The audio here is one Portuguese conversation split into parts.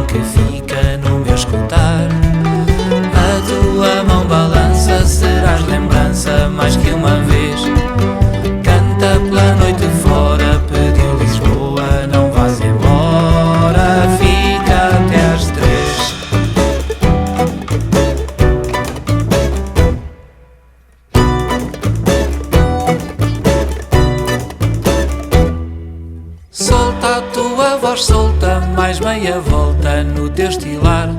que fica no meu escutar. A tua mão balança, serás lembrança mais que uma vez. Canta pela noite fora, pediu Lisboa, não vás embora, fica até às 3. Solta a tua voz solta, mais meia volta no teu estilar.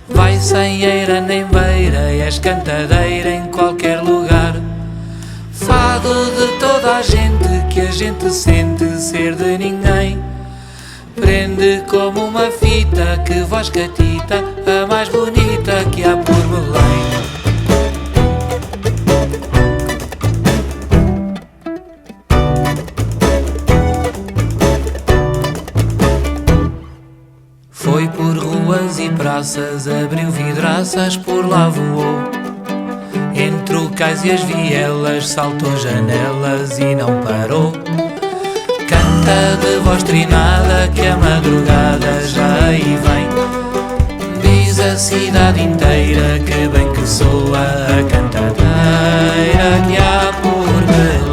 Vai sem eira nem beira, és cantadeira em qualquer lugar. Fado de toda a gente, que a gente sente ser de ninguém. Prende como uma fita, que voz catita, a mais bonita que há por Belém. Foi por ruas e praças, abriu vidraças, por lá voou. Entre o cais e as vielas, saltou janelas e não parou. Canta de voz trinada, que a madrugada já aí vem. Diz a cidade inteira, que bem que soa a cantadeira que há por Belém.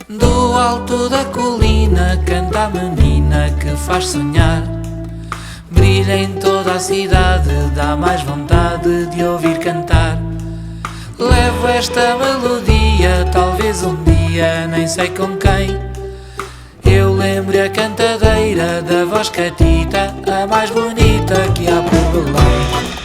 Do alto da colina canta a menina que faz sonhar. Brilha em toda a cidade, dá mais vontade de ouvir cantar. Levo esta melodia, talvez um dia, nem sei com quem. Eu lembro a cantadeira da voz catita, a mais bonita que há por Belém.